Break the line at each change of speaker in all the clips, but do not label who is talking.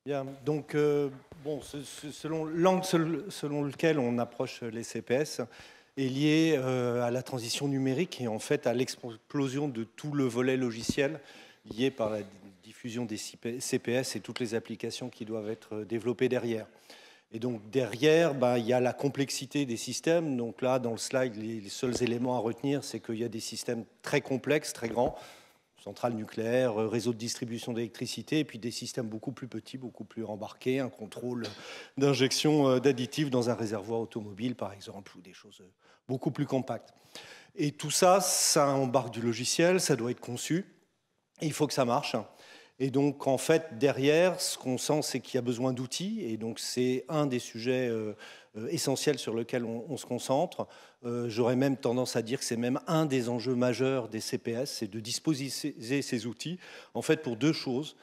Bien, donc selon l'angle selon lequel on approche les CPS est lié à la transition numérique et en fait à l'explosion de tout le volet logiciel lié par la diffusion des CPS et toutes les applications qui doivent être développées derrière. Et donc derrière, il y a la complexité des systèmes. Donc là, dans le slide, les seuls éléments à retenir, c'est qu'il y a des systèmes très complexes, très grands, centrales nucléaires, réseau de distribution d'électricité, et puis des systèmes beaucoup plus petits, beaucoup plus embarqués, un contrôle d'injection d'additifs dans un réservoir automobile, par exemple, ou des choses beaucoup plus compactes. Et tout ça, ça embarque du logiciel, ça doit être conçu, et il faut que ça marche. Et donc, en fait, derrière, ce qu'on sent, c'est qu'il y a besoin d'outils. Et donc, c'est un des sujets essentiels sur lequel on se concentre. J'aurais même tendance à dire que c'est même un des enjeux majeurs des CPS, c'est de disposer ces outils, en fait, pour deux choses.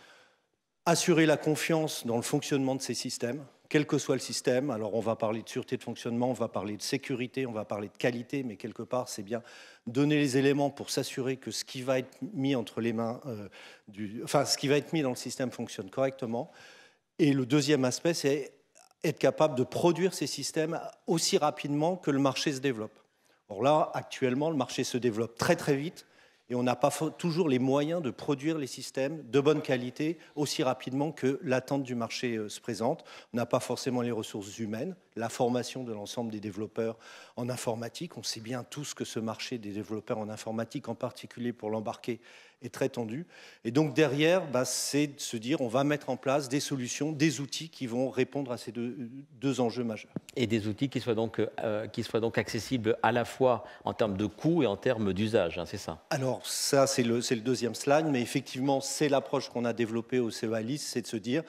Assurer la confiance dans le fonctionnement de ces systèmes, quel que soit le système. Alors, on va parler de sûreté de fonctionnement, on va parler de sécurité, on va parler de qualité, mais quelque part, c'est bien donner les éléments pour s'assurer que ce qui va être mis entre les mains, ce qui va être mis dans le système fonctionne correctement. Et le deuxième aspect, c'est être capable de produire ces systèmes aussi rapidement que le marché se développe. Or là, actuellement, le marché se développe très très vite. Et on n'a pas toujours les moyens de produire les systèmes de bonne qualité aussi rapidement que l'attente du marché se présente. On n'a pas forcément les ressources humaines, la formation de l'ensemble des développeurs en informatique. On sait bien tous que ce marché des développeurs en informatique, en particulier pour l'embarquer, est très tendu. Et donc derrière, c'est de se dire on va mettre en place des solutions, des outils qui vont répondre à ces deux enjeux majeurs.
Et des outils qui soient donc accessibles à la fois en termes de coût et en termes d'usage, hein, c'est ça?
Alors ça, c'est le deuxième slide, mais effectivement, c'est l'approche qu'on a développée au CEALIS, c'est de se dire,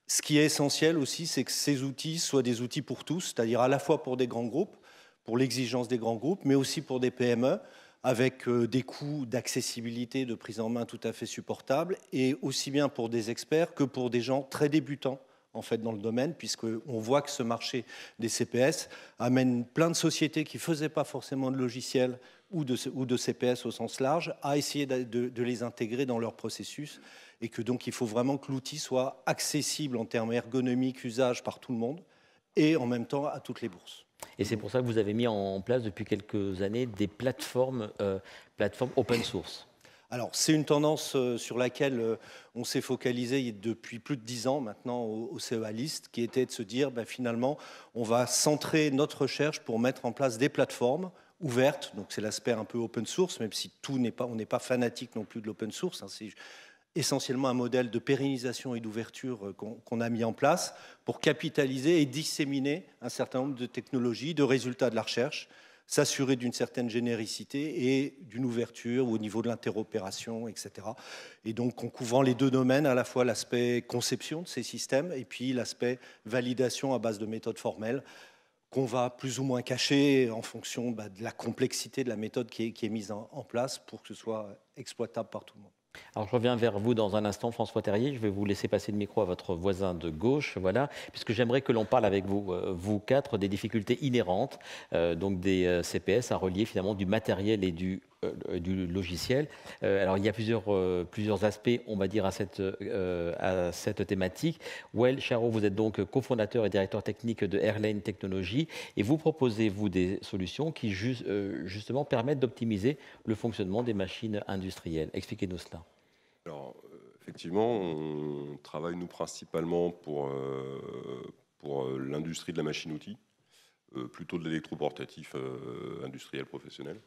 ce qui est essentiel aussi, c'est que ces outils soient des outils pour tous, c'est-à-dire à la fois pour des grands groupes, pour l'exigence des grands groupes, mais aussi pour des PME, avec des coûts d'accessibilité, de prise en main tout à fait supportables, et aussi bien pour des experts que pour des gens très débutants en fait, dans le domaine, puisqu'on voit que ce marché des CPS amène plein de sociétés qui ne faisaient pas forcément de logiciels ou de CPS au sens large, à essayer de les intégrer dans leur processus, et que donc il faut vraiment que l'outil soit accessible en termes ergonomiques, usage par tout le monde, et en même temps à toutes les bourses.
Et c'est pour ça que vous avez mis en place depuis quelques années des plateformes open source.
Alors, c'est une tendance sur laquelle on s'est focalisé depuis plus de 10 ans maintenant au CEALIS, qui était de se dire, finalement, on va centrer notre recherche pour mettre en place des plateformes ouvertes. Donc, c'est l'aspect un peu open source, même si on n'est pas fanatique non plus de l'open source. Hein, c'est essentiellement un modèle de pérennisation et d'ouverture qu'on a mis en place pour capitaliser et disséminer un certain nombre de technologies, de résultats de la recherche, s'assurer d'une certaine généricité et d'une ouverture au niveau de l'interopération, etc. Et donc en couvrant les deux domaines, à la fois l'aspect conception de ces systèmes et puis l'aspect validation à base de méthodes formelles qu'on va plus ou moins cacher en fonction de la complexité de la méthode qui est mise en place pour que ce soit exploitable par tout le monde.
Alors, je reviens vers vous dans un instant, François Terrier. Je vais vous laisser passer le micro à votre voisin de gauche, voilà, puisque j'aimerais que l'on parle avec vous, vous quatre, des difficultés inhérentes, donc des CPS à relier finalement du matériel et du logiciel. Alors, il y a plusieurs aspects, on va dire, à cette thématique. Wael Charot, vous êtes donc cofondateur et directeur technique de Airlane Technologies, et vous proposez, vous, des solutions qui justement permettent d'optimiser le fonctionnement des machines industrielles. Expliquez-nous cela.
Alors, effectivement, on travaille, nous, principalement pour l'industrie de la machine-outil, plutôt de l'électroportatif industriel professionnel,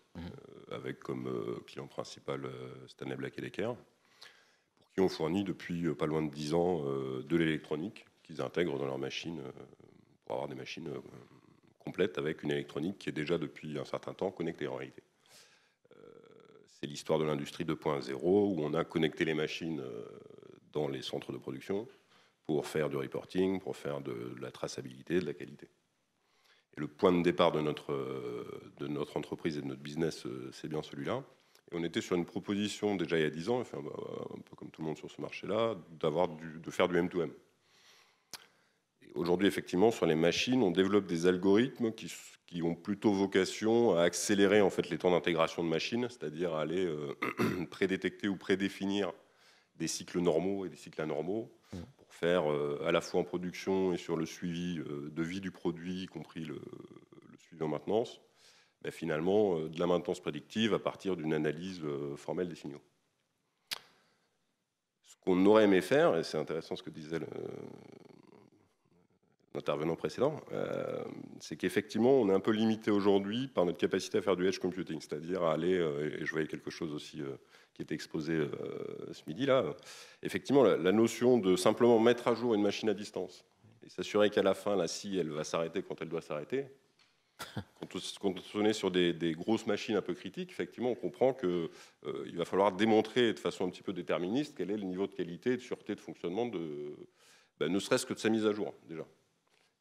avec comme client principal Stanley Black & Decker, pour qui on fournit depuis pas loin de 10 ans de l'électronique qu'ils intègrent dans leurs machines pour avoir des machines complètes avec une électronique qui est déjà depuis un certain temps connectée en réalité. C'est l'histoire de l'industrie 2.0 où on a connecté les machines dans les centres de production pour faire du reporting, pour faire de la traçabilité, de la qualité. Et le point de départ de notre entreprise et de notre business, c'est bien celui-là. Et on était sur une proposition déjà il y a 10 ans, enfin, un peu comme tout le monde sur ce marché-là, de faire du M2M. Aujourd'hui, effectivement, sur les machines, on développe des algorithmes qui ont plutôt vocation à accélérer en fait, les temps d'intégration de machines, c'est-à-dire à aller prédétecter ou prédéfinir des cycles normaux et des cycles anormaux pour faire à la fois en production et sur le suivi de vie du produit, y compris le suivi en maintenance, finalement de la maintenance prédictive à partir d'une analyse formelle des signaux. Ce qu'on aurait aimé faire, et c'est intéressant ce que disait l'intervenant précédent, c'est qu'effectivement on est un peu limité aujourd'hui par notre capacité à faire du edge computing, c'est-à-dire à aller, et je voyais quelque chose aussi qui était exposé ce midi-là, effectivement la notion de simplement mettre à jour une machine à distance et s'assurer qu'à la fin la scie elle va s'arrêter quand elle doit s'arrêter. Quand on est sur des grosses machines un peu critiques, effectivement, on comprend qu'il va falloir démontrer de façon un petit peu déterministe quel est le niveau de qualité, de sûreté, de fonctionnement, ne serait-ce que de sa mise à jour, déjà.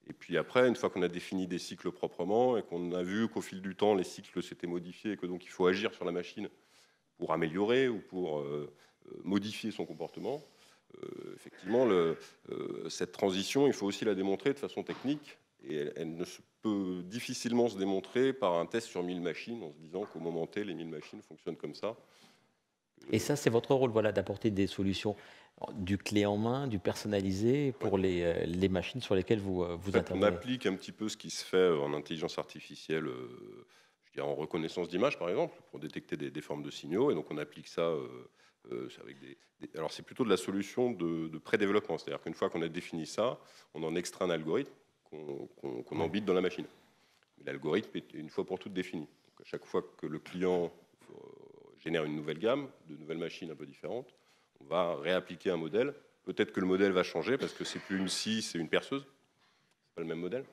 Et puis après, une fois qu'on a défini des cycles proprement et qu'on a vu qu'au fil du temps, les cycles s'étaient modifiés et que donc il faut agir sur la machine pour améliorer ou pour modifier son comportement, effectivement, cette transition, il faut aussi la démontrer de façon technique. Et elle ne peut difficilement se démontrer par un test sur 1000 machines en se disant qu'au moment T, les 1000 machines fonctionnent comme ça.
Et ça, c'est votre rôle, voilà, d'apporter des solutions du clé en main, du personnalisé pour les machines sur lesquelles vous intervenez.
On applique un petit peu ce qui se fait en intelligence artificielle, je dirais en reconnaissance d'image par exemple, pour détecter des formes de signaux. Et donc on applique ça avec alors c'est plutôt de la solution de pré-développement. C'est-à-dire qu'une fois qu'on a défini ça, on en extrait un algorithme qu'on embite dans la machine. L'algorithme est une fois pour toutes défini. Donc à chaque fois que le client génère une nouvelle gamme, de nouvelles machines un peu différentes, on va réappliquer un modèle. Peut-être que le modèle va changer parce que c'est plus une scie, c'est une perceuse. C'est pas le même modèle.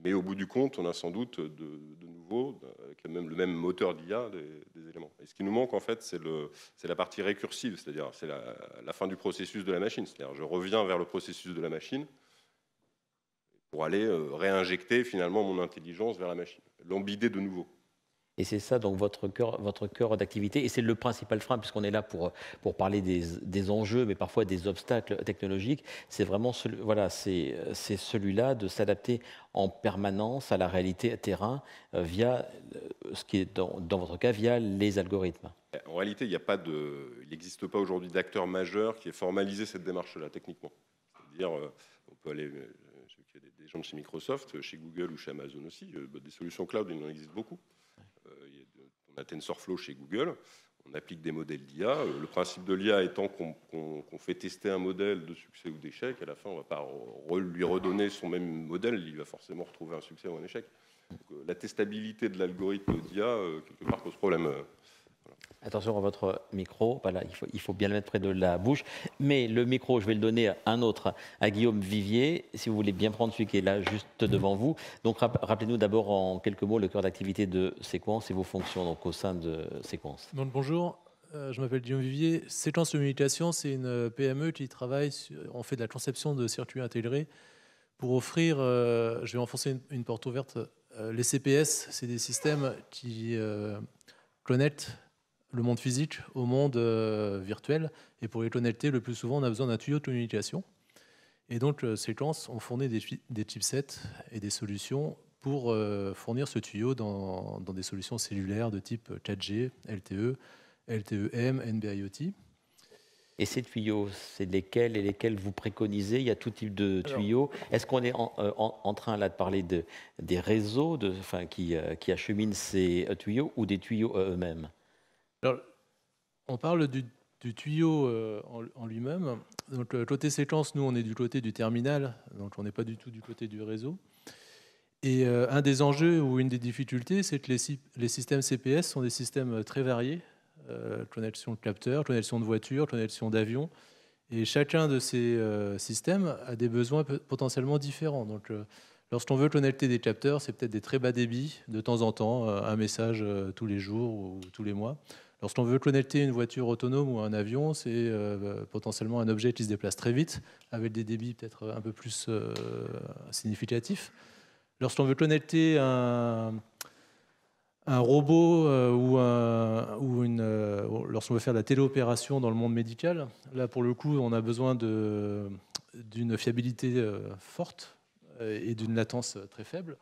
Mais au bout du compte, on a sans doute de nouveau, avec le même moteur d'IA, des éléments. Et ce qui nous manque, en fait, c'est la partie récursive, c'est-à-dire c'est la fin du processus de la machine. C'est-à-dire je reviens vers le processus de la machine pour aller réinjecter finalement mon intelligence vers la machine, l'embider de nouveau.
Et c'est ça donc votre cœur d'activité, et c'est le principal frein, puisqu'on est là pour parler des enjeux, mais parfois des obstacles technologiques. C'est vraiment c'est celui-là de s'adapter en permanence à la réalité terrain via ce qui est dans votre cas via les algorithmes.
En réalité, il n'existe pas aujourd'hui d'acteur majeur qui ait formalisé cette démarche-là techniquement. C'est-à-dire, on peut aller des gens de chez Microsoft, chez Google ou chez Amazon aussi, des solutions cloud, il en existe beaucoup. On a TensorFlow chez Google, on applique des modèles d'IA. Le principe de l'IA étant qu'on fait tester un modèle de succès ou d'échec, à la fin, on ne va pas lui redonner son même modèle, il va forcément retrouver un succès ou un échec. Donc, la testabilité de l'algorithme d'IA, quelque part, pose problème. Voilà.
Attention à votre micro, voilà, il faut bien le mettre près de la bouche. Mais le micro, je vais le donner à un autre, à Guillaume Vivier, si vous voulez bien prendre celui qui est là juste devant vous. Donc rappelez-nous d'abord en quelques mots le cœur d'activité de Sequans et vos fonctions donc, au sein de Sequans.
Donc, bonjour, je m'appelle Guillaume Vivier. Sequans Communication, c'est une PME qui travaille, on fait de la conception de circuits intégrés pour offrir, je vais enfoncer une porte ouverte, les CPS, c'est des systèmes qui connectent le monde physique au monde virtuel. Et pour les connecter, le plus souvent, on a besoin d'un tuyau de communication. Et donc, Sequans, on fournit des chipsets et des solutions pour fournir ce tuyau dans des solutions cellulaires de type 4G, LTE, LTE-M, NB-IoT.
Et ces tuyaux, c'est lesquels vous préconisez? Il y a tout type de tuyaux. Est-ce qu'on est en train là de parler des réseaux qui acheminent ces tuyaux ou des tuyaux eux-mêmes?
Alors, on parle du tuyau en lui-même. Donc, côté séquence, nous, on est du côté du terminal, donc on n'est pas du tout du côté du réseau. Et un des enjeux ou une des difficultés, c'est que les systèmes CPS sont des systèmes très variés. Connexion de capteurs, connexion de voitures, connexion d'avions. Et chacun de ces systèmes a des besoins potentiellement différents. Donc, lorsqu'on veut connecter des capteurs, c'est peut-être des très bas débits, de temps en temps, un message tous les jours ou tous les mois. Lorsqu'on veut connecter une voiture autonome ou un avion, c'est potentiellement un objet qui se déplace très vite, avec des débits peut-être un peu plus significatifs. Lorsqu'on veut connecter un robot lorsqu'on veut faire de la téléopération dans le monde médical, là, pour le coup, on a besoin d'une fiabilité forte et d'une latence très faible.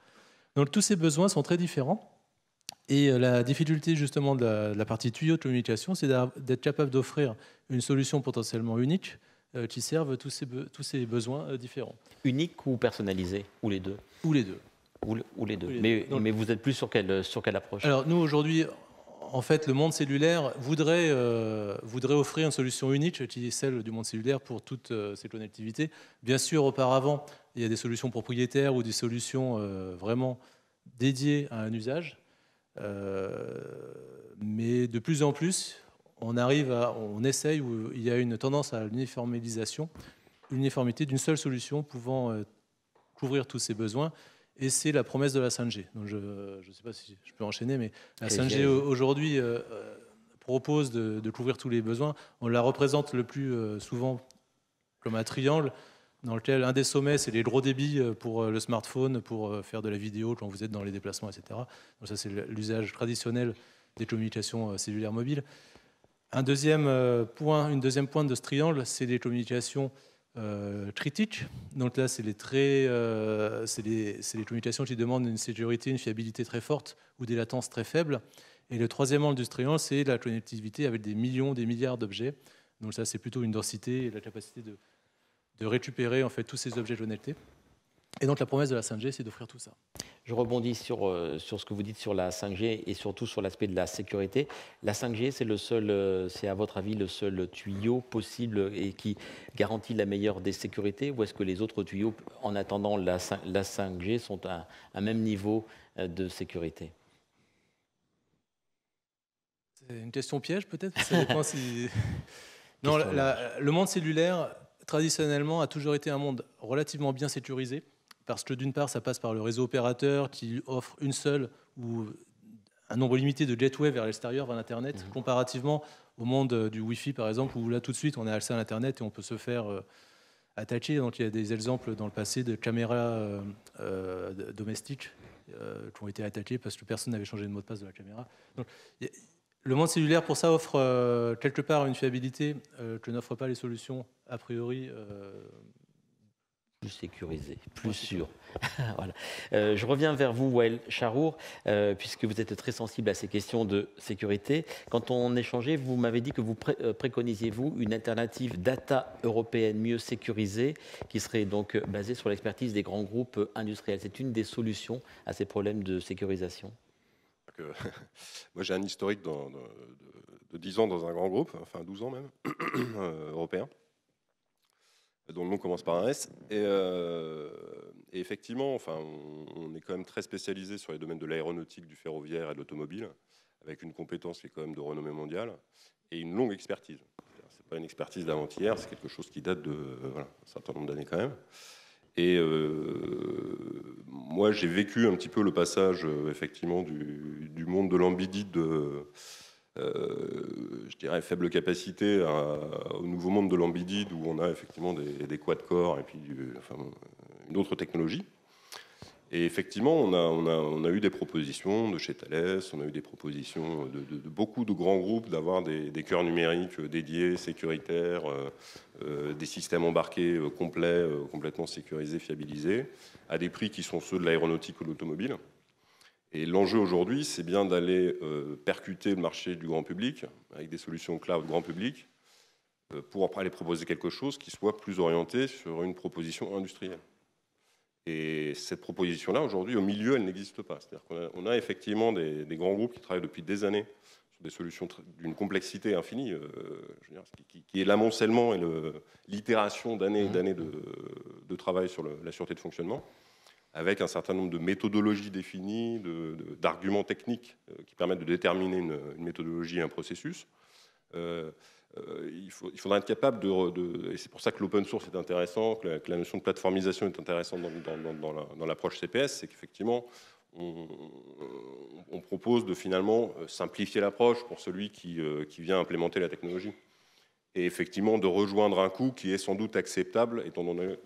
Donc, tous ces besoins sont très différents. Et la difficulté justement de la partie tuyau de communication, c'est d'être capable d'offrir une solution potentiellement unique qui servent tous ces besoins différents.
Unique ou personnalisé? Ou les deux?
Ou les deux.
Ou les deux.
Les
Mais,
deux. Donc,
mais vous êtes plus sur quelle approche?
Alors nous aujourd'hui, en fait, le monde cellulaire voudrait offrir une solution unique qui est celle du monde cellulaire pour toutes ces connectivités. Bien sûr, auparavant, il y a des solutions propriétaires ou des solutions vraiment dédiées à un usage. Mais de plus en plus, on essaye, où il y a une tendance à l'uniformisation, l'uniformité d'une seule solution pouvant couvrir tous ces besoins. Et c'est la promesse de la 5G. Donc je ne sais pas si je peux enchaîner, mais la 5G aujourd'hui propose de couvrir tous les besoins. On la représente le plus souvent comme un triangle dans lequel un des sommets, c'est les gros débits pour le smartphone, pour faire de la vidéo quand vous êtes dans les déplacements, etc. Donc ça, c'est l'usage traditionnel des communications cellulaires mobiles. Une deuxième pointe de ce triangle, c'est les communications critiques. Donc là, c'est les communications qui demandent une sécurité, une fiabilité très forte ou des latences très faibles. Et le troisième angle du triangle, c'est la connectivité avec des millions, des milliards d'objets. Donc ça, c'est plutôt une densité et la capacité de récupérer en fait tous ces objets connectés. Et donc la promesse de la 5G, c'est d'offrir tout ça.
Je rebondis sur ce que vous dites sur la 5G et surtout sur l'aspect de la sécurité. La 5G, c'est à votre avis le seul tuyau possible et qui garantit la meilleure des sécurités, ou est-ce que les autres tuyaux, en attendant la 5G, sont à un même niveau de sécurité?
C'est une question piège peut-être. Ça dépend si... Non, le monde cellulaire, traditionnellement, a toujours été un monde relativement bien sécurisé. Parce que d'une part, ça passe par le réseau opérateur qui offre une seule ou un nombre limité de gateways vers l'extérieur, vers l'Internet, comparativement au monde du Wi-Fi, par exemple, où là, tout de suite, on a accès à l'Internet et on peut se faire attaquer. Donc, il y a des exemples dans le passé de caméras domestiques qui ont été attaquées parce que personne n'avait changé de mot de passe de la caméra. Donc, le monde cellulaire, pour ça, offre quelque part une fiabilité que n'offrent pas les solutions a priori
plus sécurisé, plus sûr. Voilà. Je reviens vers vous, Wael Charour, puisque vous êtes très sensible à ces questions de sécurité. Quand on échangeait, vous m'avez dit que vous préconisiez, vous, une alternative data européenne mieux sécurisée, qui serait donc basée sur l'expertise des grands groupes industriels. C'est une des solutions à ces problèmes de sécurisation.
Moi, j'ai un historique de 10 ans dans un grand groupe, enfin 12 ans même, européen, dont le nom commence par un S. Et effectivement, enfin, on est quand même très spécialisé sur les domaines de l'aéronautique, du ferroviaire et de l'automobile, avec une compétence qui est quand même de renommée mondiale et une longue expertise. Ce n'est pas une expertise d'avant-hier, c'est quelque chose qui date de un certain nombre d'années quand même. Et moi, j'ai vécu un petit peu le passage, effectivement, du monde de l'ambidite je dirais, faible capacité au nouveau monde de l'ambidite où on a effectivement des quad-core et puis une autre technologie. Et effectivement, on a eu des propositions de chez Thales, on a eu des propositions de beaucoup de grands groupes d'avoir des cœurs numériques dédiés, sécuritaires, des systèmes embarqués complets, complètement sécurisés, fiabilisés, à des prix qui sont ceux de l'aéronautique ou de l'automobile. Et l'enjeu aujourd'hui, c'est bien d'aller percuter le marché du grand public avec des solutions cloud grand public pour après aller proposer quelque chose qui soit plus orienté sur une proposition industrielle. Et cette proposition-là, aujourd'hui, au milieu, elle n'existe pas. C'est-à-dire qu'on a effectivement des grands groupes qui travaillent depuis des années sur des solutions d'une complexité infinie, qui est l'amoncellement et l'itération d'années et d'années de travail sur la sûreté de fonctionnement, avec un certain nombre de méthodologies définies, d'arguments techniques qui permettent de déterminer une méthodologie et un processus. Il faudra être capable et c'est pour ça que l'open source est intéressant, que la notion de plateformisation est intéressante dans l'approche CPS, c'est qu'effectivement, on propose de finalement simplifier l'approche pour celui qui vient implémenter la technologie. Et effectivement, de rejoindre un coût qui est sans doute acceptable étant donné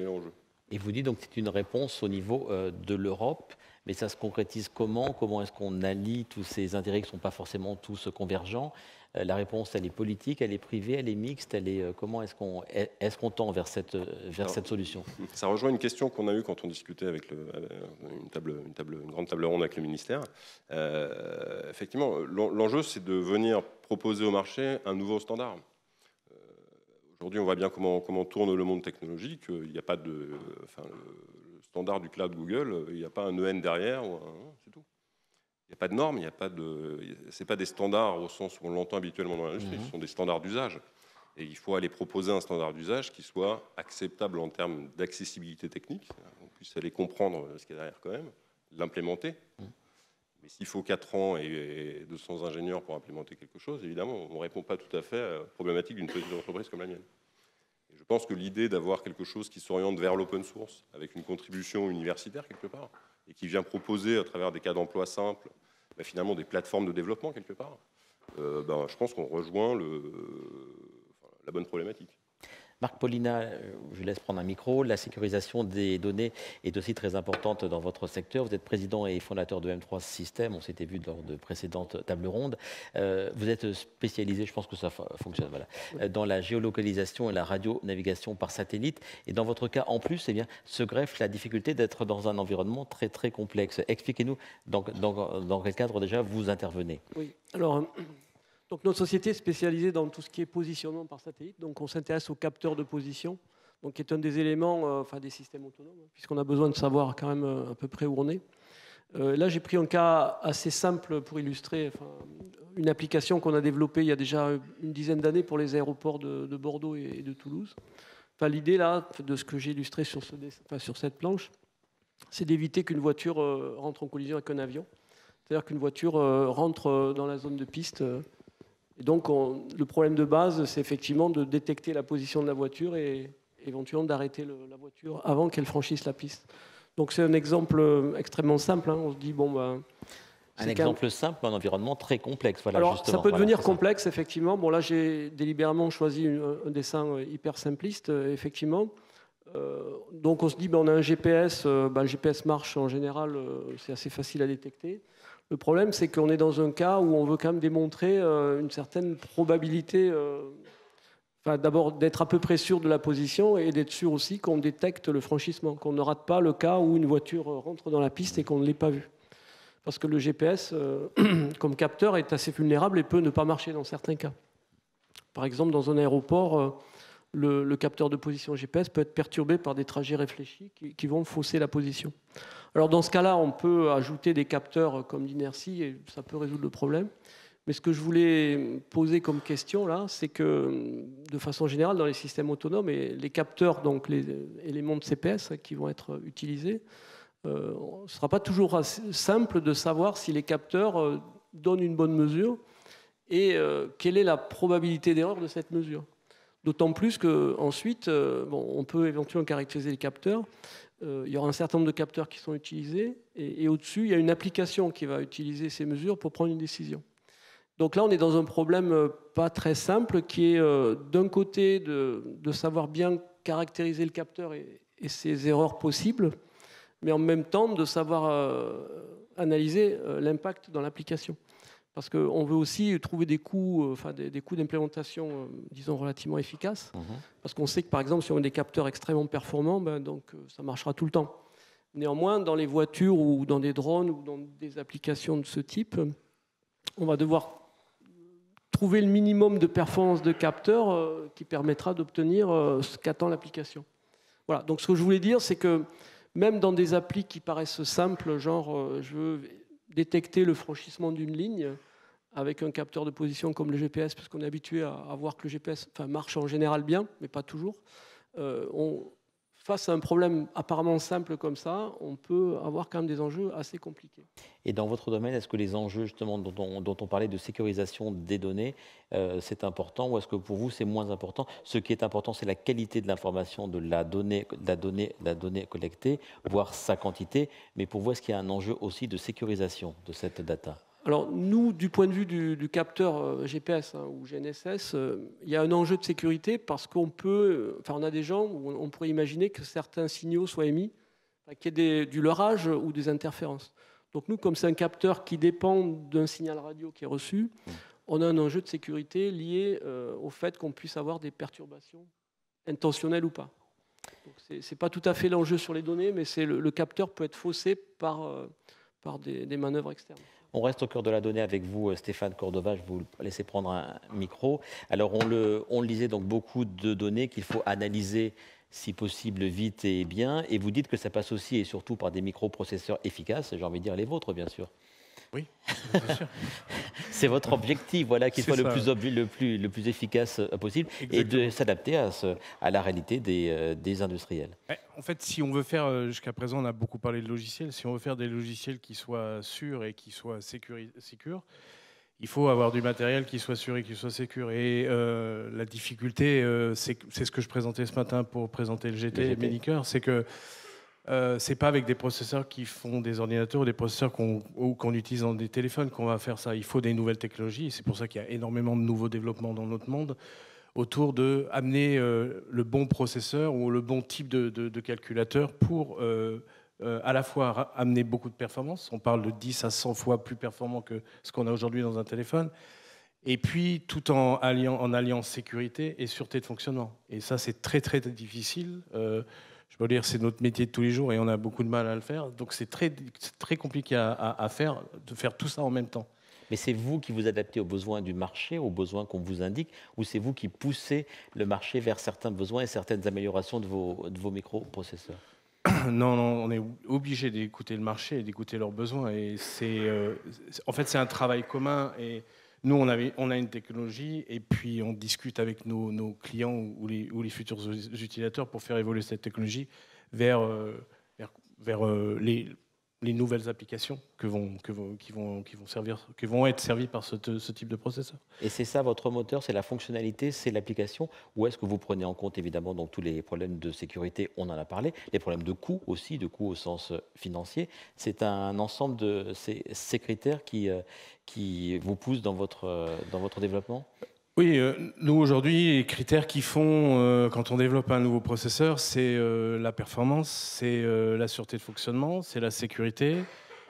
l'enjeu.
Et vous dites donc que c'est une réponse au niveau de l'Europe, mais ça se concrétise comment? Comment est-ce qu'on allie tous ces intérêts qui ne sont pas forcément tous convergents? La réponse, elle est politique, elle est privée, elle est mixte, comment est-ce qu'on tend vers cette solution?
Ça rejoint une question qu'on a eue quand on discutait avec une grande table ronde avec le ministère. Effectivement, l'enjeu, c'est de venir proposer au marché un nouveau standard. Aujourd'hui, on voit bien comment tourne le monde technologique. Il n'y a pas de... le standard du cloud Google, il n'y a pas un EN derrière, c'est tout. Il n'y a pas de normes, ce n'est pas des standards au sens où on l'entend habituellement dans l'industrie, ce sont des standards d'usage. Et il faut aller proposer un standard d'usage qui soit acceptable en termes d'accessibilité technique, qu'on puisse aller comprendre ce qu'il y a derrière quand même, l'implémenter. Mais s'il faut 4 ans et 200 ingénieurs pour implémenter quelque chose, évidemment, on ne répond pas tout à fait à la problématique d'une petite entreprise comme la mienne. Et je pense que l'idée d'avoir quelque chose qui s'oriente vers l'open source, avec une contribution universitaire quelque part, et qui vient proposer à travers des cas d'emploi simples, finalement des plateformes de développement quelque part, je pense qu'on rejoint la bonne problématique.
Marc Paulina, je laisse prendre un micro. La sécurisation des données est aussi très importante dans votre secteur. Vous êtes président et fondateur de M3 Systems. On s'était vu lors de précédentes tables rondes. Vous êtes spécialisé, je pense que ça fonctionne, voilà, dans la géolocalisation et la radionavigation par satellite. Et dans votre cas, en plus, eh bien, se greffe la difficulté d'être dans un environnement très, très complexe. Expliquez-nous dans quel cadre déjà vous intervenez.
Oui, alors... Donc notre société est spécialisée dans tout ce qui est positionnement par satellite. Donc on s'intéresse aux capteurs de position, donc qui est un des éléments des systèmes autonomes, puisqu'on a besoin de savoir quand même à peu près où on est. Là, j'ai pris un cas assez simple pour illustrer une application qu'on a développée il y a déjà une dizaine d'années pour les aéroports de Bordeaux et de Toulouse. L'idée là, de ce que j'ai illustré sur cette planche, c'est d'éviter qu'une voiture rentre en collision avec un avion. C'est-à-dire qu'une voiture rentre dans la zone de piste. Et donc, le problème de base, c'est effectivement de détecter la position de la voiture et éventuellement d'arrêter la voiture avant qu'elle franchisse la piste. Donc, c'est un exemple extrêmement simple. On se dit,
un exemple simple, un environnement très complexe. Voilà,
alors,
justement,
ça peut devenir complexe, effectivement. Bon, là, j'ai délibérément choisi un dessin hyper simpliste, effectivement. Donc, on se dit, on a un GPS. Le GPS marche en général, c'est assez facile à détecter. Le problème, c'est qu'on est dans un cas où on veut quand même démontrer une certaine probabilité, d'abord d'être à peu près sûr de la position et d'être sûr aussi qu'on détecte le franchissement, qu'on ne rate pas le cas où une voiture rentre dans la piste et qu'on ne l'ait pas vue. Parce que le GPS, comme capteur, est assez vulnérable et peut ne pas marcher dans certains cas. Par exemple, dans un aéroport, le capteur de position GPS peut être perturbé par des trajets réfléchis qui vont fausser la position. Alors dans ce cas-là, on peut ajouter des capteurs comme l'inertie et ça peut résoudre le problème. Mais ce que je voulais poser comme question là, c'est que de façon générale, dans les systèmes autonomes, et les capteurs, donc les éléments de CPS qui vont être utilisés, ce ne sera pas toujours simple de savoir si les capteurs donnent une bonne mesure et quelle est la probabilité d'erreur de cette mesure. D'autant plus qu'ensuite, on peut éventuellement caractériser les capteurs. Il y aura un certain nombre de capteurs qui sont utilisés et au-dessus, il y a une application qui va utiliser ces mesures pour prendre une décision. Donc là, on est dans un problème pas très simple qui est d'un côté de savoir bien caractériser le capteur et ses erreurs possibles, mais en même temps de savoir analyser l'impact dans l'application. Parce qu'on veut aussi trouver des coûts, des coûts d'implémentation, disons, relativement efficaces. Parce qu'on sait que, par exemple, si on a des capteurs extrêmement performants, ça marchera tout le temps. Néanmoins, dans les voitures ou dans des drones ou dans des applications de ce type, on va devoir trouver le minimum de performance de capteur qui permettra d'obtenir ce qu'attend l'application. Voilà. Donc, ce que je voulais dire, c'est que même dans des applis qui paraissent simples, genre je veux détecter le franchissement d'une ligne, avec un capteur de position comme le GPS, parce qu'on est habitué à voir que le GPS marche en général bien, mais pas toujours. Face à un problème apparemment simple comme ça, on peut avoir quand même des enjeux assez compliqués.
Et dans votre domaine, est-ce que les enjeux justement dont on parlait de sécurisation des données, c'est important, ou est-ce que pour vous c'est moins important? Ce qui est important, c'est la qualité de l'information, de la donnée collectée, voire sa quantité. Mais pour vous, est-ce qu'il y a un enjeu aussi de sécurisation de cette data?
Alors nous, du point de vue du capteur GPS ou GNSS, il y a un enjeu de sécurité parce qu'on peut, on a des gens où on pourrait imaginer que certains signaux soient émis, qu'il y ait du leurrage ou des interférences. Donc nous, comme c'est un capteur qui dépend d'un signal radio qui est reçu, on a un enjeu de sécurité lié au fait qu'on puisse avoir des perturbations intentionnelles ou pas. Ce n'est pas tout à fait l'enjeu sur les données, mais le capteur peut être faussé par des manœuvres externes.
On reste au cœur de la donnée avec vous, Stéphane Cordova. Je vais vous laisser prendre un micro. Alors, on le lisait donc beaucoup de données qu'il faut analyser, si possible, vite et bien. Et vous dites que ça passe aussi et surtout par des microprocesseurs efficaces. J'ai envie de dire les vôtres, bien sûr.
Oui, bien sûr.
C'est votre objectif, voilà, qu'il soit
C'est
le plus efficace possible.
Exactement.
Et de s'adapter à la réalité des industriels.
En fait, si on veut faire, jusqu'à présent, on a beaucoup parlé de logiciels, si on veut faire des logiciels qui soient sûrs et qui soient sécures, il faut avoir du matériel qui soit sûr et qui soit sécure. Et la difficulté, c'est ce que je présentais ce matin pour présenter le GT. Maker, c'est que c'est pas avec des processeurs qui font des ordinateurs ou des processeurs qu'on utilise dans des téléphones qu'on va faire ça. Il faut des nouvelles technologies. C'est pour ça qu'il y a énormément de nouveaux développements dans notre monde autour de amener le bon processeur ou le bon type de calculateur pour à la fois amener beaucoup de performance. On parle de 10 à 100 fois plus performant que ce qu'on a aujourd'hui dans un téléphone. Et puis, tout en alliant sécurité et sûreté de fonctionnement. Et ça, c'est très, très difficile. Je peux dire, c'est notre métier de tous les jours et on a beaucoup de mal à le faire. Donc, c'est très compliqué à faire, de faire tout ça en même temps.
Mais c'est vous qui vous adaptez aux besoins du marché, aux besoins qu'on vous indique, ou c'est vous qui poussez le marché vers certains besoins et certaines améliorations de vos microprocesseurs?
Non, on est obligé d'écouter le marché et d'écouter leurs besoins. Et en fait, c'est un travail commun. Et nous, on a une technologie et puis on discute avec nos clients ou les futurs utilisateurs pour faire évoluer cette technologie vers les nouvelles applications qui vont être servies par ce type de processeur.
Et c'est ça votre moteur, c'est la fonctionnalité, c'est l'application, ou est-ce que vous prenez en compte évidemment donc, tous les problèmes de sécurité, on en a parlé, les problèmes de coût aussi, de coût au sens financier. C'est un ensemble de ces critères qui vous poussent dans votre développement?
Oui, nous aujourd'hui, les critères qui font quand on développe un nouveau processeur, c'est la performance, c'est la sûreté de fonctionnement, c'est la sécurité,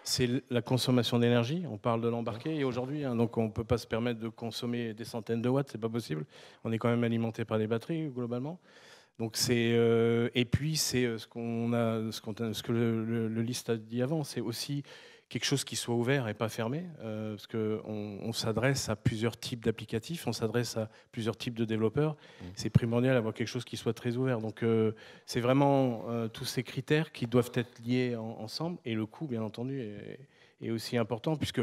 c'est la consommation d'énergie. On parle de l'embarqué aujourd'hui, donc on ne peut pas se permettre de consommer des centaines de watts, c'est pas possible. On est quand même alimenté par des batteries globalement. Donc et puis c'est ce que le liste a dit avant, c'est aussi quelque chose qui soit ouvert et pas fermé, parce qu'on s'adresse à plusieurs types d'applicatifs, on s'adresse à plusieurs types de développeurs. C'est primordial d'avoir quelque chose qui soit très ouvert. Donc c'est vraiment tous ces critères qui doivent être liés ensemble, et le coût, bien entendu, est aussi important, puisque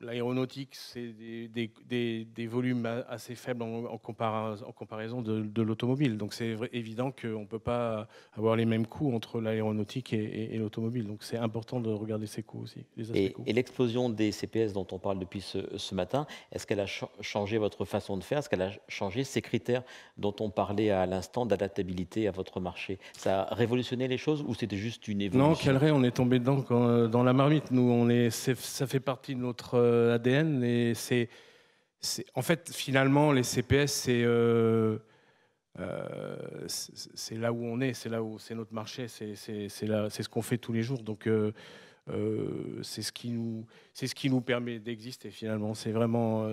l'aéronautique, c'est des volumes assez faibles en comparaison de l'automobile. Donc c'est évident qu'on ne peut pas avoir les mêmes coûts entre l'aéronautique et l'automobile. Donc c'est important de regarder ces coûts aussi.
Et l'explosion des CPS dont on parle depuis ce matin, est-ce qu'elle a changé votre façon de faire? Est-ce qu'elle a changé ces critères dont on parlait à l'instant d'adaptabilité à votre marché? Ça a révolutionné les choses ou c'était juste une évolution?
Non, Calray, on est tombé dedans dans la marmite. Nous, ça fait partie de notre ADN, et en fait, finalement, les CPS, c'est là où on est, c'est là où c'est notre marché, c'est ce qu'on fait tous les jours. Donc c'est ce qui nous permet d'exister finalement. C'est vraiment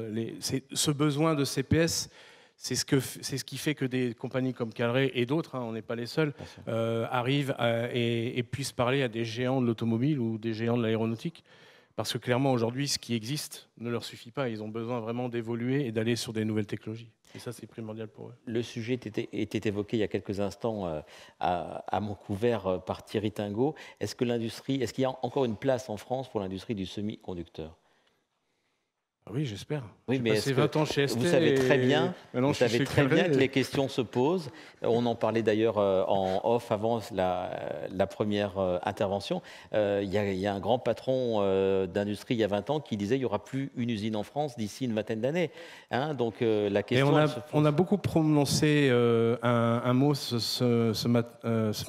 ce besoin de CPS. C'est ce qui fait que des compagnies comme Calray et d'autres, on n'est pas les seuls, arrivent et puissent parler à des géants de l'automobile ou des géants de l'aéronautique. Parce que clairement, aujourd'hui, ce qui existe ne leur suffit pas. Ils ont besoin vraiment d'évoluer et d'aller sur des nouvelles technologies. Et ça, c'est primordial pour eux.
Le sujet était évoqué il y a quelques instants à Montcouvert par Thierry Tingot. Est-ce qu'il y a encore une place en France pour l'industrie du semi-conducteur?
Oui, j'espère.
Oui, mais
passé 20 ans chez ST.
Vous savez très bien que les questions se posent. On en parlait d'ailleurs en off avant la première intervention. Il y a un grand patron d'industrie il y a 20 ans qui disait qu'il n'y aura plus une usine en France d'ici une vingtaine d'années. Donc la question...
Et on a beaucoup prononcé un mot ce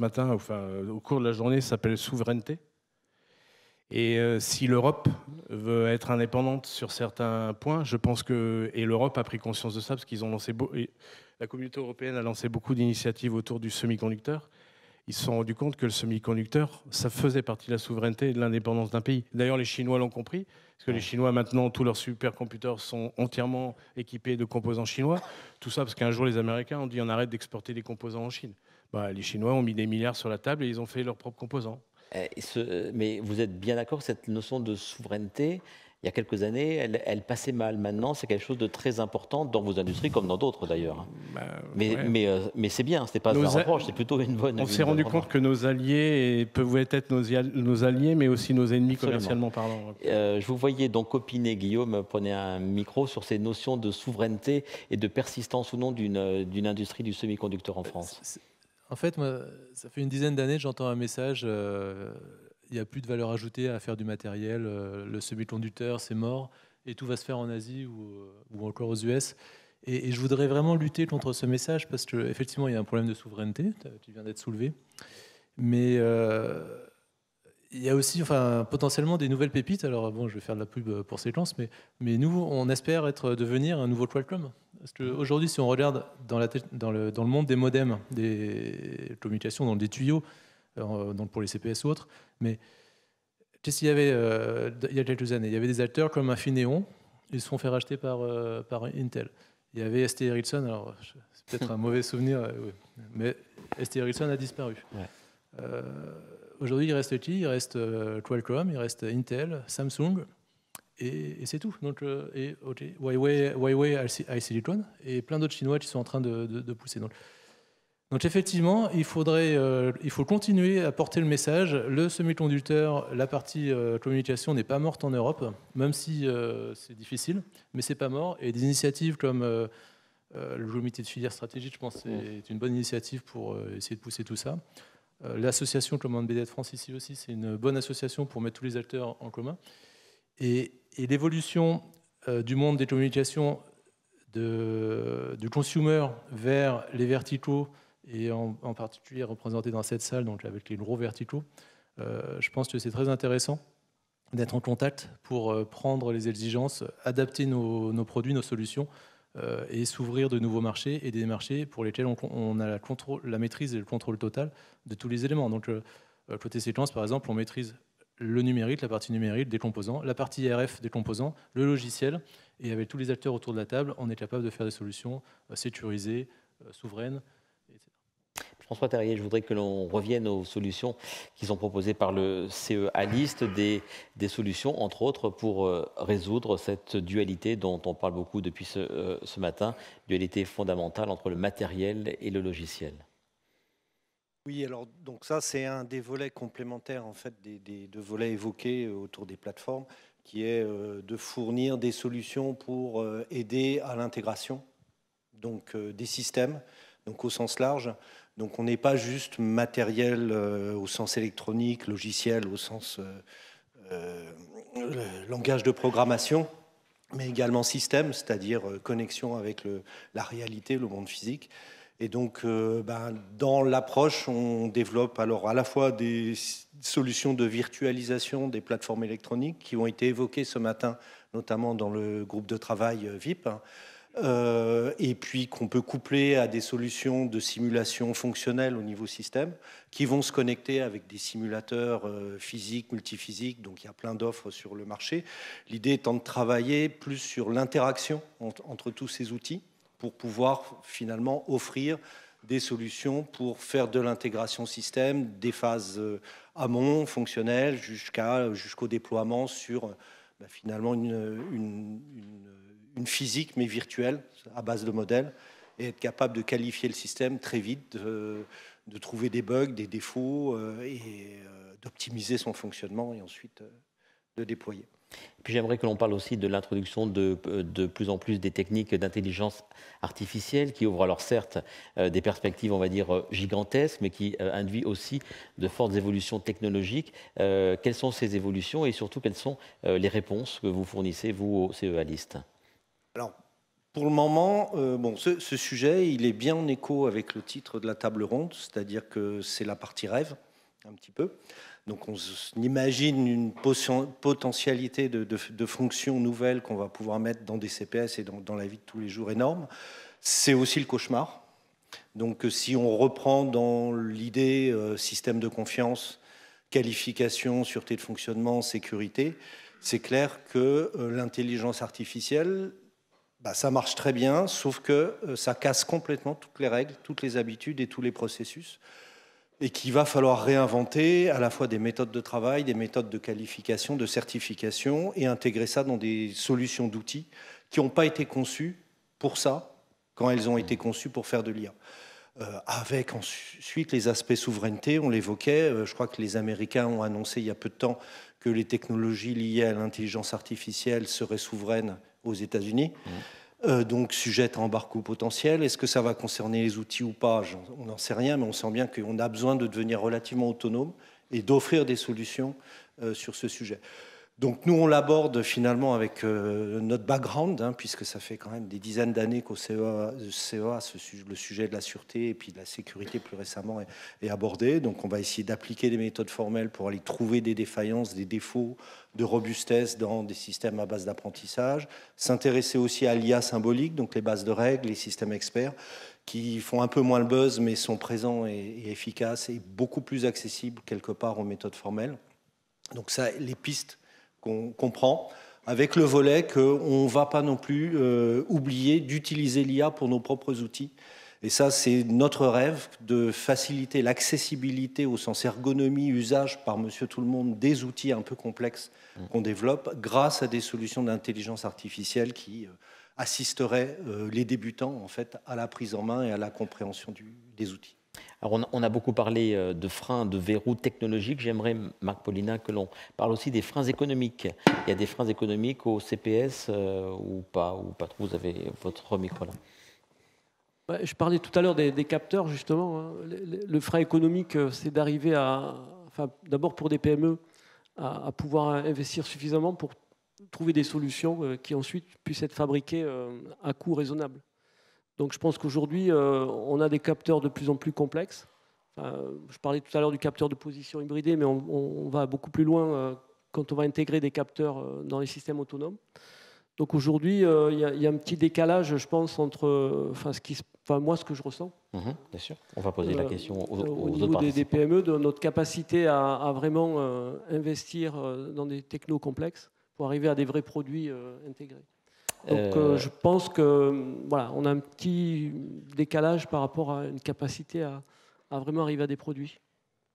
matin, enfin, au cours de la journée, ça s'appelle souveraineté. Et si l'Europe veut être indépendante sur certains points, je pense et l'Europe a pris conscience de ça, parce qu'ils ont la communauté européenne a lancé beaucoup d'initiatives autour du semi-conducteur. Ils se sont rendus compte que le semi-conducteur, ça faisait partie de la souveraineté et de l'indépendance d'un pays. D'ailleurs, les Chinois l'ont compris, parce que les Chinois, maintenant, tous leurs supercomputers sont entièrement équipés de composants chinois. Tout ça parce qu'un jour, les Américains ont dit on arrête d'exporter des composants en Chine. Les Chinois ont mis des milliards sur la table et ils ont fait leurs propres composants.
Mais vous êtes bien d'accord que cette notion de souveraineté, il y a quelques années, elle passait mal. Maintenant, c'est quelque chose de très important dans vos industries, comme dans d'autres d'ailleurs. Mais c'est bien, ce n'est pas un reproche, c'est plutôt une bonne...
On s'est rendu compte que nos alliés pouvaient être nos alliés, mais aussi nos ennemis commercialement parlant.
Je vous voyais donc opiner, Guillaume, prenez un micro, sur ces notions de souveraineté et de persistance ou non d'une industrie du semi-conducteur en France.
En fait, moi, ça fait une dizaine d'années que j'entends un message, il n'y a plus de valeur ajoutée à faire du matériel, le semi-conducteur, c'est mort, et tout va se faire en Asie ou encore aux US. Et je voudrais vraiment lutter contre ce message, parce qu'effectivement, il y a un problème de souveraineté, qui vient d'être soulevé, mais il y a aussi potentiellement des nouvelles pépites. Alors bon, je vais faire de la pub pour Séquence, mais nous, on espère devenir un nouveau Qualcomm. Parce qu'aujourd'hui, si on regarde dans le monde des modems, des communications, dans des tuyaux, donc pour les CPS ou autres, mais qu'est-ce qu'il y avait il y a quelques années? Il y avait des acteurs comme Infineon, ils se sont fait racheter par Intel. Il y avait ST Ericsson, alors c'est peut-être un mauvais souvenir, mais ST Ericsson a disparu. Ouais. Aujourd'hui, il reste qui? Il reste Qualcomm, il reste Intel, Samsung, et c'est tout. Donc, Huawei iSilicon, et plein d'autres Chinois qui sont en train de pousser. Donc effectivement, il faut continuer à porter le message. Le semi-conducteur, la partie communication n'est pas morte en Europe, même si c'est difficile, mais c'est pas mort. Et des initiatives comme le comité de filière stratégique, je pense, c'est une bonne initiative pour essayer de pousser tout ça. L'association Commande BD de France ici aussi, c'est une bonne association pour mettre tous les acteurs en commun. Et l'évolution du monde des communications du consumer vers les verticaux, et en particulier représenté dans cette salle, donc avec les gros verticaux, je pense que c'est très intéressant d'être en contact pour prendre les exigences, adapter nos produits, nos solutions, et s'ouvrir de nouveaux marchés, et des marchés pour lesquels on a la maîtrise et le contrôle total de tous les éléments. Donc côté Séquence, par exemple, on maîtrise le numérique, la partie numérique des composants, la partie RF des composants, le logiciel, et avec tous les acteurs autour de la table, on est capable de faire des solutions sécurisées, souveraines, etc.
François Terrier, je voudrais que l'on revienne aux solutions qui sont proposées par le CEA-List, des solutions, entre autres, pour résoudre cette dualité dont on parle beaucoup depuis ce matin, dualité fondamentale entre le matériel et le logiciel.
Oui, alors donc ça c'est un des volets complémentaires en fait des deux volets évoqués autour des plateformes, qui est de fournir des solutions pour aider à l'intégration donc des systèmes, donc au sens large. Donc on n'est pas juste matériel au sens électronique, logiciel au sens langage de programmation, mais également système, c'est-à-dire connexion avec la réalité, le monde physique. Et donc, dans l'approche, on développe alors à la fois des solutions de virtualisation des plateformes électroniques qui ont été évoquées ce matin, notamment dans le groupe de travail VIP, et puis qu'on peut coupler à des solutions de simulation fonctionnelle au niveau système, qui vont se connecter avec des simulateurs physiques, multiphysiques, donc il y a plein d'offres sur le marché. L'idée étant de travailler plus sur l'interaction entre tous ces outils, pour pouvoir finalement offrir des solutions pour faire de l'intégration système, des phases amont, fonctionnelles, jusqu'au déploiement sur finalement une physique mais virtuelle à base de modèles, et être capable de qualifier le système très vite, de trouver des bugs, des défauts, et d'optimiser son fonctionnement et ensuite de déployer.
Puis j'aimerais que l'on parle aussi de l'introduction de plus en plus des techniques d'intelligence artificielle qui ouvrent alors certes des perspectives, on va dire, gigantesques, mais qui induit aussi de fortes évolutions technologiques. Quelles sont ces évolutions et surtout quelles sont les réponses que vous fournissez, vous, au CEA-List?
Alors, pour le moment, ce sujet, il est bien en écho avec le titre de la table ronde, c'est-à-dire que c'est la partie rêve, un petit peu. Donc on imagine une potentialité de fonctions nouvelles qu'on va pouvoir mettre dans des CPS et dans la vie de tous les jours énorme. C'est aussi le cauchemar. Donc si on reprend dans l'idée système de confiance, qualification, sûreté de fonctionnement, sécurité, c'est clair que l'intelligence artificielle, ça marche très bien, sauf que ça casse complètement toutes les règles, toutes les habitudes et tous les processus. et qu'il va falloir réinventer à la fois des méthodes de travail, des méthodes de qualification, de certification, et intégrer ça dans des solutions d'outils qui n'ont pas été conçues pour ça, quand elles ont été conçues pour faire de l'IA. Avec ensuite les aspects souveraineté, on l'évoquait, je crois que les Américains ont annoncé il y a peu de temps que les technologies liées à l'intelligence artificielle seraient souveraines aux États-Unis. Donc sujettes à embargo potentiel. Est-ce que ça va concerner les outils ou pas? On n'en sait rien, mais on sent bien qu'on a besoin de devenir relativement autonome et d'offrir des solutions sur ce sujet. Donc nous, on l'aborde finalement avec notre background, hein, puisque ça fait quand même des dizaines d'années qu'au CEA, le sujet de la sûreté et puis de la sécurité plus récemment est abordé. Donc on va essayer d'appliquer des méthodes formelles pour aller trouver des défaillances, des défauts de robustesse dans des systèmes à base d'apprentissage. S'intéresser aussi à l'IA symbolique, donc les bases de règles, les systèmes experts, qui font un peu moins le buzz, mais sont présents et efficaces et beaucoup plus accessibles quelque part aux méthodes formelles. Donc ça, les pistes qu'on prend, avec le volet qu'on ne va pas non plus oublier d'utiliser l'IA pour nos propres outils. Et ça, c'est notre rêve, de faciliter l'accessibilité au sens ergonomie, usage par monsieur tout le monde des outils un peu complexes qu'on développe grâce à des solutions d'intelligence artificielle qui assisteraient les débutants en fait, à la prise en main et à la compréhension des outils.
Alors on a beaucoup parlé de freins, de verrous technologiques. J'aimerais, Marc Paulina, que l'on parle aussi des freins économiques. Il y a des freins économiques au CPS ou pas trop. Vous avez votre micro là.
Je parlais tout à l'heure des capteurs, justement. Le frein économique, c'est d'arriver d'abord pour des PME, à pouvoir investir suffisamment pour trouver des solutions qui ensuite puissent être fabriquées à coût raisonnable. Donc je pense qu'aujourd'hui, on a des capteurs de plus en plus complexes. Je parlais tout à l'heure du capteur de position hybridé, mais on va beaucoup plus loin quand on va intégrer des capteurs dans les systèmes autonomes. Donc aujourd'hui, il y a un petit décalage, je pense, entre moi, ce que je ressens.
Bien sûr. On va poser la question aux
niveau
autres
des PME, de notre capacité à vraiment investir dans des technos complexes pour arriver à des vrais produits intégrés. Donc je pense que voilà, on a un petit décalage par rapport à une capacité à vraiment arriver à des produits.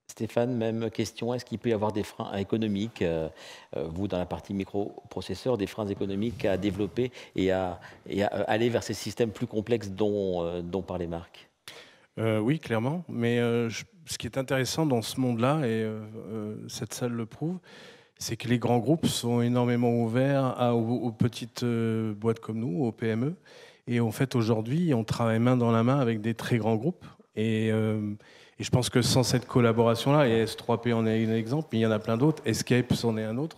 Stéphane, même question, est-ce qu'il peut y avoir des freins économiques, vous dans la partie microprocesseur, des freins économiques à développer et à aller vers ces systèmes plus complexes dont parlait Marc?
Oui, clairement, mais ce qui est intéressant dans ce monde-là, et cette salle le prouve, c'est que les grands groupes sont énormément ouverts aux petites boîtes comme nous, aux PME. Et en fait, aujourd'hui, on travaille main dans la main avec des très grands groupes. Et je pense que sans cette collaboration-là, et S3P en est un exemple, mais il y en a plein d'autres, Escape c'en est un autre,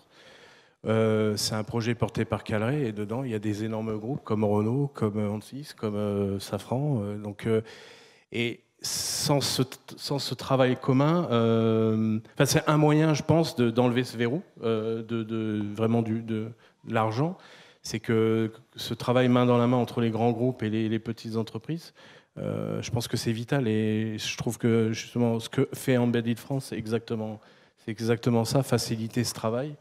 c'est un projet porté par Calray, et dedans, il y a des énormes groupes comme Renault, comme Ansys, comme Safran. Et sans ce travail commun, c'est un moyen, je pense, d'enlever ce verrou, vraiment de l'argent. C'est que ce travail main dans la main entre les grands groupes et les petites entreprises, je pense que c'est vital. Et je trouve que justement, ce que fait Embedded France, c'est exactement ça, faciliter ce travail.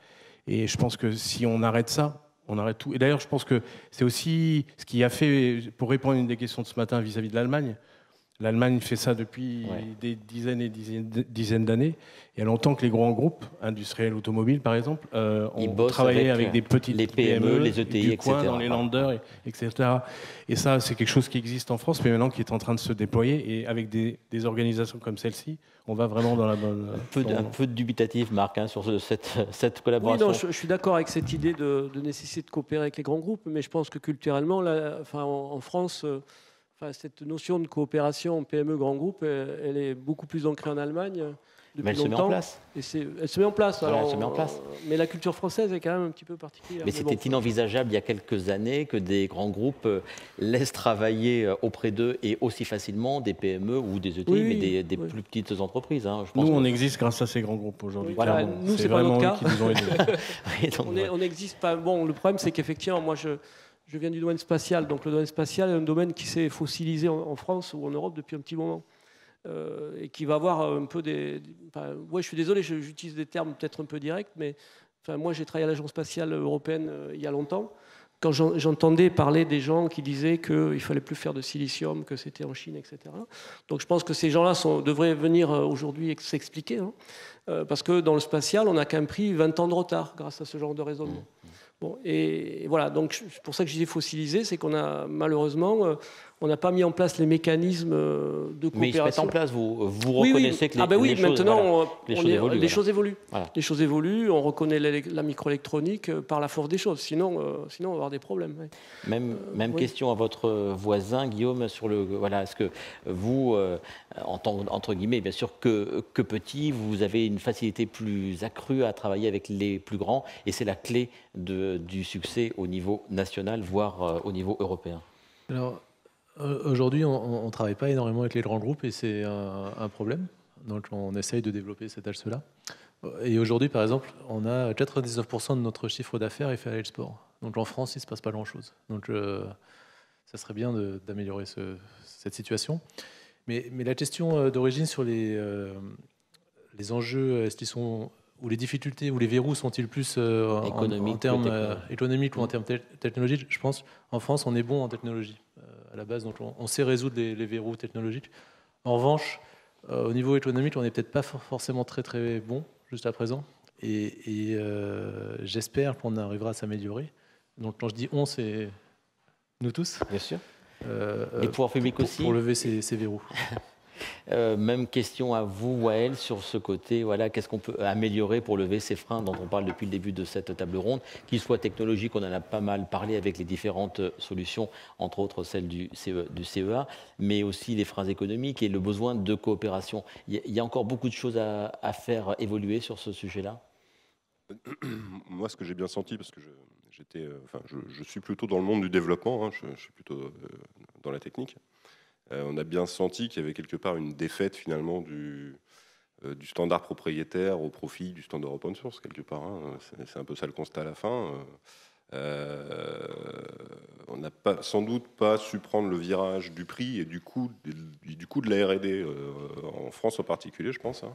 Et je pense que si on arrête ça, on arrête tout. Et d'ailleurs, je pense que c'est aussi ce qui a fait, pour répondre à une des questions de ce matin vis-à-vis de l'Allemagne, l'Allemagne fait ça depuis des dizaines et dizaines d'années. Il y a longtemps que les grands groupes industriels automobiles, par exemple, ont travaillé avec des petites
les PME, les ETI,
du
etc.
coin, dans les landers, etc. Et ça, c'est quelque chose qui existe en France, mais maintenant qui est en train de se déployer. Et avec des organisations comme celle-ci, on va vraiment dans la bonne...
Un peu dubitatif, Marc, hein, sur cette collaboration.
Oui, non, je suis d'accord avec cette idée de nécessité de coopérer avec les grands groupes, mais je pense que culturellement, là, en France... cette notion de coopération PME grand groupe, elle est beaucoup plus ancrée en Allemagne depuis
elle
longtemps.
Se met en place.
Elle se met en place.
Voilà,
alors,
elle se met en place.
Mais la culture française est quand même un petit peu particulière.
Mais c'était inenvisageable il y a quelques années que des grands groupes laissent travailler auprès d'eux et aussi facilement des PME ou des ETI, mais des plus petites entreprises. Hein,
nous, on existe grâce à ces grands groupes aujourd'hui.
Oui, voilà, nous, c'est pas notre cas.
Qui nous ont aidés.
On n'existe pas. Bon, le problème, c'est qu'effectivement, moi, je viens du domaine spatial, donc le domaine spatial est un domaine qui s'est fossilisé en France ou en Europe depuis un petit moment et qui va avoir un peu je suis désolé, j'utilise des termes peut-être un peu directs, mais moi j'ai travaillé à l'Agence spatiale européenne il y a longtemps. quand j'entendais parler des gens qui disaient qu'il ne fallait plus faire de silicium, que c'était en Chine, etc. Donc je pense que ces gens-là devraient venir aujourd'hui s'expliquer, hein, parce que dans le spatial, on a quand même pris 20 ans de retard grâce à ce genre de raisonnement. Bon, et voilà, donc c'est pour ça que je disais fossiliser, c'est qu'on a malheureusement, on n'a pas mis en place les mécanismes de coopération.
Mais ils se mettent en place, vous reconnaissez que les choses,
maintenant,
voilà,
les choses évoluent.
Voilà.
Les choses évoluent, on reconnaît la microélectronique par la force des choses, sinon on va avoir des problèmes. Ouais.
Même question à votre voisin, Guillaume, sur voilà, est-ce que vous, en tant, entre guillemets, bien sûr, que petit, vous avez une facilité plus accrue à travailler avec les plus grands, et c'est la clé du succès au niveau national, voire au niveau européen?
Alors, aujourd'hui, on ne travaille pas énormément avec les grands groupes et c'est un problème. Donc, on essaye de développer cet axe-là. Et aujourd'hui, par exemple, on a 99% de notre chiffre d'affaires est fait à l'export. Donc, en France, il ne se passe pas grand-chose. Donc, ça serait bien d'améliorer cette situation. Mais la question d'origine sur les enjeux, est-ce qu'ils sont, ou les difficultés, ou les verrous sont-ils plus en termes économiques ou en termes technologiques? Je pense en France, on est bon en technologie à la base, donc on sait résoudre les verrous technologiques. En revanche, au niveau économique, on n'est peut-être pas forcément très très bon jusqu'à présent, et j'espère qu'on arrivera à s'améliorer. Donc quand je dis on, c'est nous tous.
Bien sûr. Les pouvoirs publics aussi.
Pour lever ces verrous.
Même question à vous, Wael, sur ce côté. Voilà, qu'est-ce qu'on peut améliorer pour lever ces freins dont on parle depuis le début de cette table ronde, qu'ils soient technologiques, on en a pas mal parlé avec les différentes solutions, entre autres celle du CEA, mais aussi les freins économiques et le besoin de coopération. Il y a encore beaucoup de choses à faire évoluer sur ce sujet-là.
Moi, ce que j'ai bien senti, parce que je suis plutôt dans le monde du développement, hein, je suis plutôt dans la technique. On a bien senti qu'il y avait quelque part une défaite finalement du standard propriétaire au profit du standard open source quelque part. Hein. C'est un peu ça le constat à la fin. On n'a sans doute pas su prendre le virage du prix et du coût de la R&D en France en particulier, je pense. Hein.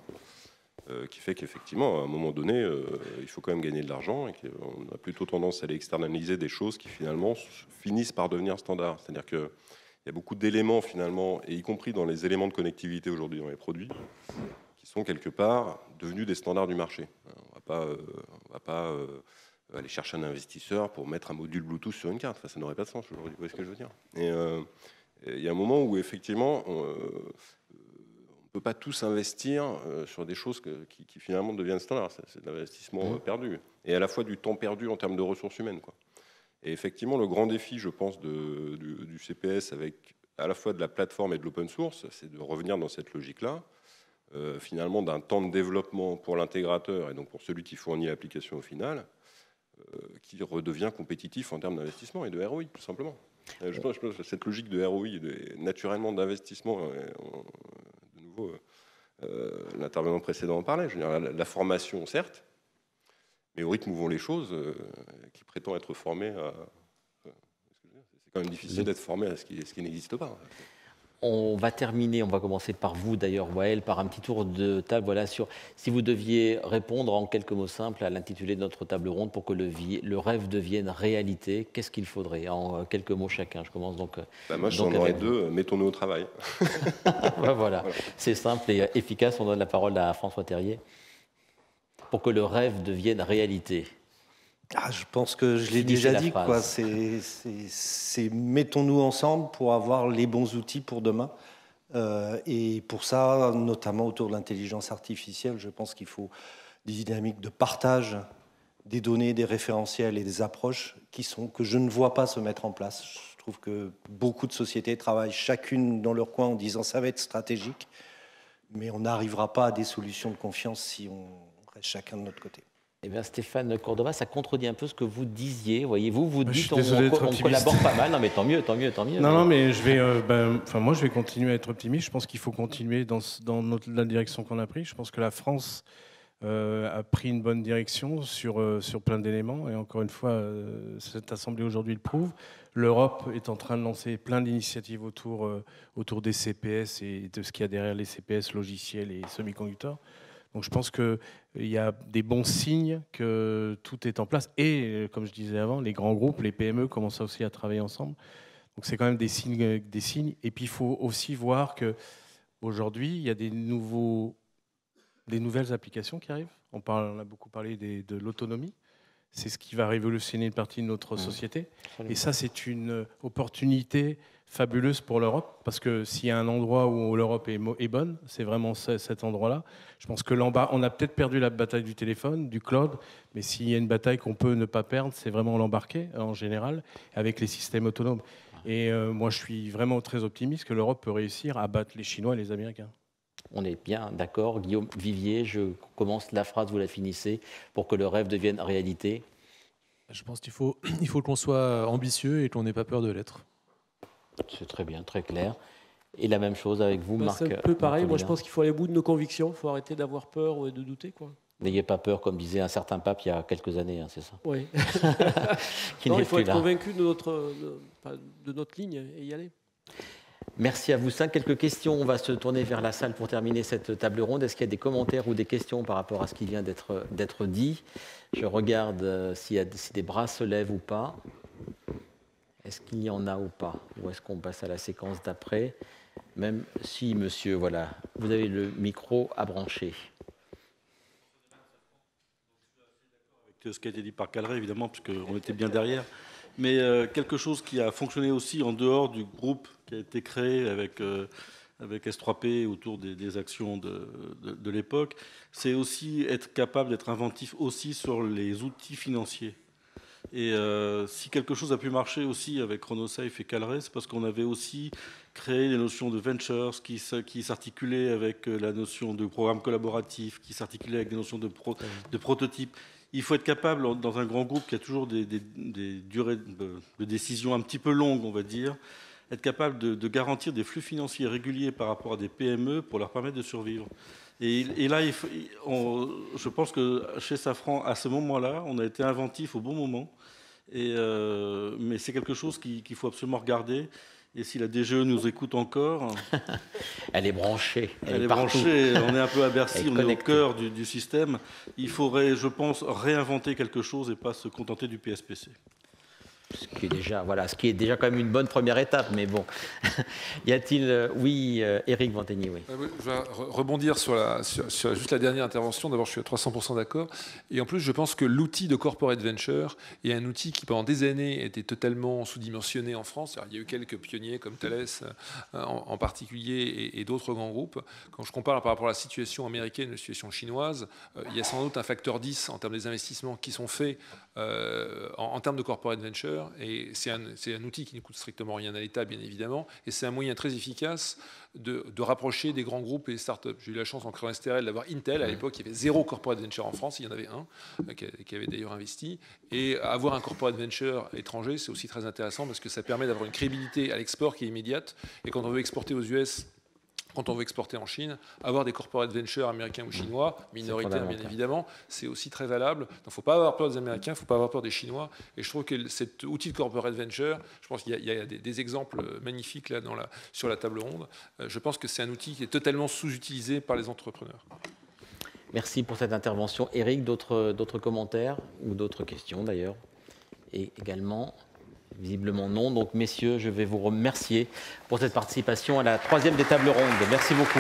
Qui fait qu'effectivement, à un moment donné, il faut quand même gagner de l'argent et qu'on a plutôt tendance à aller externaliser des choses qui finalement finissent par devenir standards. C'est-à-dire que il y a beaucoup d'éléments finalement, et y compris dans les éléments de connectivité aujourd'hui dans les produits, qui sont quelque part devenus des standards du marché. On va pas aller chercher un investisseur pour mettre un module Bluetooth sur une carte. Enfin, ça n'aurait pas de sens aujourd'hui. Vous voyez ce que je veux dire? Et il y a un moment où effectivement, on ne peut pas tous investir sur des choses qui finalement deviennent standards. C'est de l'investissement perdu. Et à la fois du temps perdu en termes de ressources humaines, quoi. Et effectivement, le grand défi, je pense, du CPS avec à la fois de la plateforme et de l'open source, c'est de revenir dans cette logique-là, finalement d'un temps de développement pour l'intégrateur et donc pour celui qui fournit l'application au final, qui redevient compétitif en termes d'investissement et de ROI, tout simplement. Je pense que cette logique de ROI et naturellement d'investissement, de nouveau, l'intervenant précédent en parlait, je veux dire, la formation, certes, mais au rythme où vont les choses, qui prétend être formé à... C'est quand même difficile d'être formé à ce qui n'existe pas.
On va terminer, on va commencer par vous d'ailleurs, Wael, par un petit tour de table. Voilà, sur si vous deviez répondre en quelques mots simples à l'intitulé de notre table ronde pour que le rêve devienne réalité, qu'est-ce qu'il faudrait? En quelques mots chacun. Je commence donc.
Moi, j'en aurais deux. Mettons-nous au travail.
Voilà. C'est simple et efficace. On donne la parole à François Terrier. Pour que le rêve devienne réalité.
Je pense que je l'ai déjà dit. C'est mettons-nous ensemble pour avoir les bons outils pour demain. Et pour ça, notamment autour de l'intelligence artificielle, je pense qu'il faut des dynamiques de partage des données, des référentiels et des approches que je ne vois pas se mettre en place. Je trouve que beaucoup de sociétés travaillent chacune dans leur coin en disant ça va être stratégique, mais on n'arrivera pas à des solutions de confiance si on reste chacun de notre côté.
Eh bien, Stéphane Cordova, ça contredit un peu ce que vous disiez. Voyez-vous, vous dites
on
collabore pas mal. Non, mais tant mieux.
Non, mais je vais, moi, je vais continuer à être optimiste. Je pense qu'il faut continuer dans la direction qu'on a prise. Je pense que la France a pris une bonne direction sur plein d'éléments. Et encore une fois, cette assemblée aujourd'hui le prouve. L'Europe est en train de lancer plein d'initiatives autour des CPS et de ce qu'il y a derrière les CPS, logiciels et semi-conducteurs. Donc je pense qu'il y a des bons signes que tout est en place. Et comme je disais avant, les grands groupes, les PME commencent aussi à travailler ensemble. Donc c'est quand même des signes. Et puis il faut aussi voir qu'aujourd'hui, il y a des nouvelles applications qui arrivent. On a beaucoup parlé de l'autonomie. C'est ce qui va révolutionner une partie de notre société. Et ça, c'est une opportunité fabuleuse pour l'Europe, parce que s'il y a un endroit où l'Europe est bonne, c'est vraiment cet endroit-là. Je pense que on a peut-être perdu la bataille du téléphone, du cloud, mais s'il y a une bataille qu'on peut ne pas perdre, c'est vraiment l'embarquer en général, avec les systèmes autonomes. Et moi, je suis vraiment très optimiste que l'Europe peut réussir à battre les Chinois et les Américains.
On est bien d'accord. Guillaume Vivier, je commence la phrase, vous la finissez, pour que le rêve devienne réalité.
Je pense qu'il faut qu'on soit ambitieux et qu'on n'ait pas peur de l'être.
C'est très bien, très clair. Et la même chose avec vous, Marc.
C'est un peu pareil. Moi, je pense qu'il faut aller au bout de nos convictions. Il faut arrêter d'avoir peur et de douter, quoi.
N'ayez pas peur, comme disait un certain pape il y a quelques années, c'est ça?
Oui.
Non,
il faut être convaincu de notre ligne et y aller.
Merci à vous cinq. Quelques questions. On va se tourner vers la salle pour terminer cette table ronde. Est-ce qu'il y a des commentaires ou des questions par rapport à ce qui vient d'être dit? Je regarde si des bras se lèvent ou pas. Est-ce qu'il y en a ou pas? Ou est-ce qu'on passe à la séquence d'après? Même si, monsieur, voilà, vous avez le micro à brancher.
Avec ce qui a été dit par Calleret, évidemment, parce qu'on était bien derrière. Mais quelque chose qui a fonctionné aussi en dehors du groupe qui a été créé avec S3P autour des actions de l'époque, c'est aussi être capable d'être inventif aussi sur les outils financiers. Et si quelque chose a pu marcher aussi avec Chronosafe et Calleret, c'est parce qu'on avait aussi créé des notions de ventures qui s'articulaient avec la notion de programme collaboratif, qui s'articulaient avec des notions de prototypes. Il faut être capable, dans un grand groupe qui a toujours des durées de décision un petit peu longues, on va dire, être capable de garantir des flux financiers réguliers par rapport à des PME pour leur permettre de survivre. Et là, je pense que chez Safran, à ce moment-là, on a été inventif au bon moment. Mais c'est quelque chose qu'il faut absolument regarder. Et si la DGE nous écoute encore...
Elle est branchée.
Elle est branchée. On est un peu à Bercy, on est au cœur du système. Il faudrait, je pense, réinventer quelque chose et pas se contenter du PSPC.
Ce qui est déjà quand même une bonne première étape, mais bon. Y a-t-il... Oui, Éric Vanteny, oui.
Je vais rebondir sur juste la dernière intervention. D'abord, je suis à 300% d'accord. Et en plus, je pense que l'outil de corporate venture est un outil qui, pendant des années, était totalement sous-dimensionné en France. Alors, il y a eu quelques pionniers, comme Thales en particulier, et d'autres grands groupes. Quand je compare par rapport à la situation américaine et la situation chinoise, il y a sans doute un facteur 10 en termes des investissements qui sont faits en termes de corporate venture. Et c'est un outil qui ne coûte strictement rien à l'État, bien évidemment, et c'est un moyen très efficace de rapprocher des grands groupes et des startups. J'ai eu la chance en créant STRL d'avoir Intel. À l'époque, il y avait 0 corporate venture en France, il y en avait un qui avait d'ailleurs investi. Et avoir un corporate venture étranger, c'est aussi très intéressant parce que ça permet d'avoir une crédibilité à l'export qui est immédiate. Et quand on veut exporter aux US, quand on veut exporter en Chine, avoir des corporate ventures américains ou chinois, minoritaires bien évidemment, c'est aussi très valable. Donc il ne faut pas avoir peur des Américains, il ne faut pas avoir peur des Chinois. Et je trouve que cet outil de corporate venture, je pense qu'il y a des exemples magnifiques là sur la table ronde. Je pense que c'est un outil qui est totalement sous-utilisé par les entrepreneurs.
Merci pour cette intervention. Éric, d'autres commentaires ou d'autres questions d'ailleurs? Et également... Visiblement non. Donc, messieurs, je vais vous remercier pour cette participation à la 3e des tables rondes. Merci beaucoup.